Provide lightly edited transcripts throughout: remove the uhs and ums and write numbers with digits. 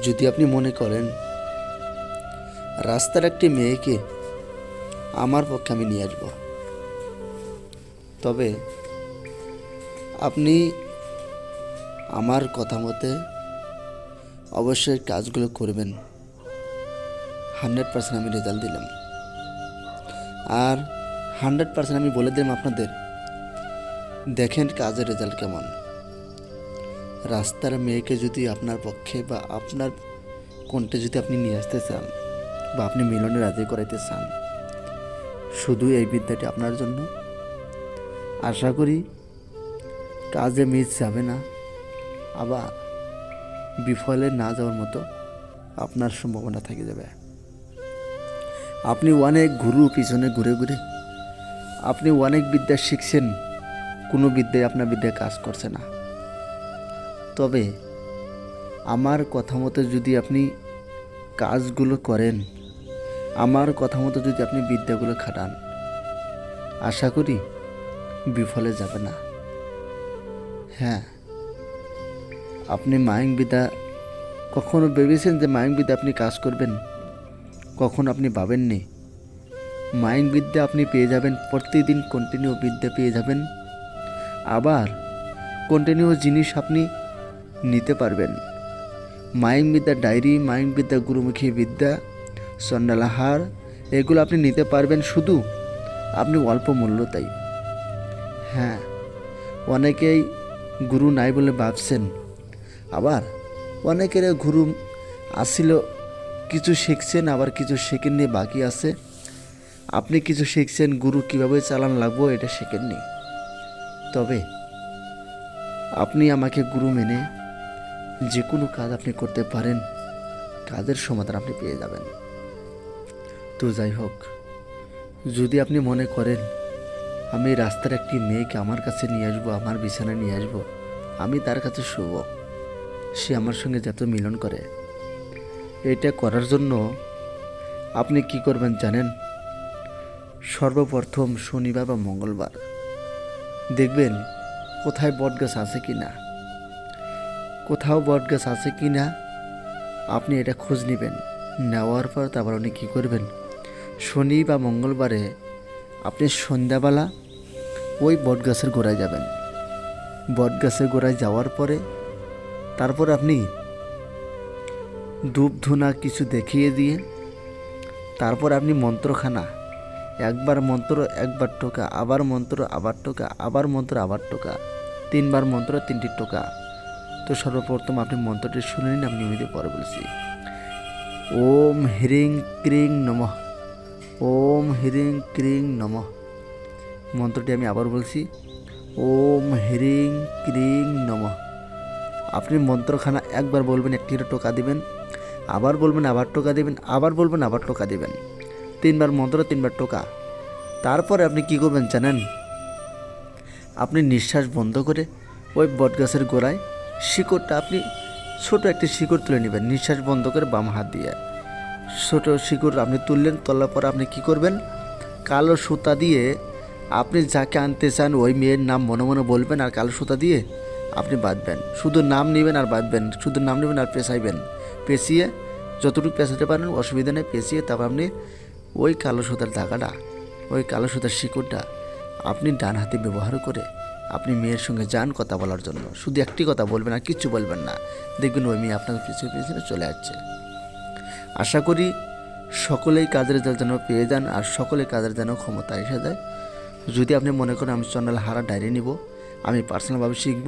যদি আপনি মনে করেন রাস্তার একটি মেয়েকে আমার পক্ষে আমি নিয়ে আসব, তবে আপনি আমার কথা মতে অবশ্যই কাজগুলো করবেন। 100% আমি রেজাল্ট দিলাম, আর 100% আমি বলে দিলাম আপনাদের, দেখেন কাজের রেজাল্ট কেমন। রাস্তার মেয়েকে যদি আপনার পক্ষে বা আপনার কোনটা যদি আপনি নিয়ে আসতে চান বা আপনি মিলনে রাজি করাইতে চান, শুধু এই বিদ্যাটি আপনার জন্য। আশা করি কাজে মিস যাবে না, আবার বিফলে না যাওয়ার মতো আপনার সম্ভাবনা থেকে যাবে। আপনি অনেক পিছনে ঘুরে ঘুরে আপনি অনেক বিদ্যা শিখছেন, কোনো বিদ্যায় আপনার বিদ্যায় কাজ করছে না। তবে আমার কথা মতো যদি আপনি কাজগুলো করেন, আমার কথা মতো যদি আপনি বিদ্যাগুলো খাটান, আশা করি বিফলে যাবে না। হ্যাঁ, আপনি মায়িক বিদ্যা কখনো ভেবেছেন যে মায়িক বিদ্যা আপনি কাজ করবেন? কখনো আপনি ভাবেননি। মায়িক বিদ্যা আপনি পেয়ে যাবেন, প্রতিদিন কন্টিনিউ বিদ্যা পেয়ে যাবেন, আবার কন্টিনিউ জিনিস আপনি নিতে পারবেন। মায়িক বিদ্যা ডায়েরি, মায়িক বিদ্যা গুরুমুখী বিদ্যা, চণ্ডালাহার, এগুলো আপনি নিতে পারবেন, শুধু আপনি অল্প মূল্য তাই। হ্যাঁ, অনেকেই গুরু নাই বলে ভাবছেন, আবার অনেকের গুরু আসিল, কিছু শিখছেন, আবার কিছু শেখেননি, বাকি আছে। আপনি কিছু শিখছেন, গুরু কিভাবে চালান লাগবো এটা শেখেননি। তবে আপনি আমাকে গুরু মেনে যে কোনো কাজ আপনি করতে পারেন, কাজের সমাধান আপনি পেয়ে যাবেন। তো যাই হোক, যদি আপনি মনে করেন আমি রাস্তার একটি মেয়েকে আমার কাছে নিয়ে আসবো, আমার বিছানায় নিয়ে আসবো, আমি তার কাছে শুব, সে আমার সঙ্গে যত মিলন করে, এটা করার জন্য আপনি কি করবেন জানেন? সর্বপ্রথম শনিবার বা মঙ্গলবার দেখবেন কোথায় বটগাছ আছে কি না, কোথাও বটগাছ আছে কি না আপনি এটা খোঁজ নেবেন। নেওয়ার পর তারপর আপনি কী করবেন, শনি বা মঙ্গলবারে আপনি সন্ধ্যাবেলা ওই বটগাছের গোড়ায় যাবেন। বটগাছের গোড়ায় যাওয়ার পরে তারপর আপনি ধূপ ধুনা কিছু দেখিয়ে দিয়ে তারপর আপনি মন্ত্রখানা, একবার মন্ত্র একবার টোকা, আবার মন্ত্র আবার টোকা, আবার মন্ত্র আবার টোকা, 3বার মন্ত্র 3টি টোকা। তো সর্বপ্রথম আপনি মন্ত্রটি শুনে নিন, আমি নিয়মিত পরে বলছি। ওম হ্রিং ক্রিং নমঃ, ওম হ্রিং ক্রিং নমঃ। মন্ত্রটি আমি আবার বলছি, ওম হ্রিং ক্রিং নমঃ। আপনি মন্ত্রখানা একবার বলবেন, একটি টোকা দিবেন, আবার বলবেন, আবার টোকা দিবেন, আবার বলবেন, আবার টোকা দিবেন, 3বার মন্ত্র 3বার টোকা। তারপরে আপনি কি করবেন জানেন? আপনি নিঃশ্বাস বন্ধ করে ওই বটগাছের গোড়ায় শিকড়টা আপনি ছোট একটি শিকড় তুলে নেবেন, নিঃশ্বাস বন্ধ করে বাম হাত দিয়ে ছোট শিকড় আপনি তুললেন। তোলার পর আপনি কি করবেন, কালো সুতা দিয়ে আপনি যাকে আনতে চান ওই মেয়ের নাম মনে মনে বলবেন, আর কালো সুতা দিয়ে আপনি বাঁধবেন। শুধু নাম নেবেন আর বাঁধবেন, শুধু নাম নেবেন আর পেঁচাইবেন। পেঁচিয়ে যতটুকু পেঁচাতে পারেন অসুবিধা নেই, পেঁচিয়ে তারপর আপনি ওই কালো সুতার ধাগাটা, ওই কালো সুতার শিকড়টা আপনি ডান হাতে ব্যবহার করে আপনি মেয়ের সঙ্গে যান কথা বলার জন্য। শুধু একটি কথা বলবেন, আর কিচ্ছু বলবেন না, দেখবেন ওই মেয়ে আপনার পিছনে পিছনে চলে আসছে। আশা করি সকলেই কাজের যেন পেয়ে যান, আর সকলে কাজের যেন ক্ষমতা এসে যায়। যদি আপনি মনে করেন আমি চণ্ডালহার ডায়েরি নিব, আমি পার্সোনালভাবে শিখব,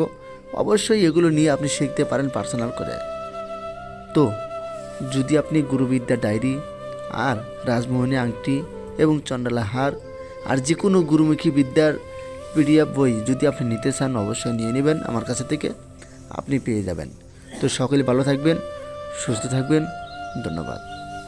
অবশ্যই এগুলো নিয়ে আপনি শিখতে পারেন পার্সোনাল করে। তো যদি আপনি গুরুবিদ্যা ডায়েরি আর রাজমোহনী আংটি এবং চণ্ডালহার আর যে কোনো গুরুমুখী বিদ্যার পিডিএফ বই যদি আপনি নিতে চান, অবশ্যই নিয়ে নেবেন আমার কাছে থেকে, আপনি পেয়ে যাবেন। তো সকলে ভালো থাকবেন, সুস্থ থাকবেন, ধন্যবাদ।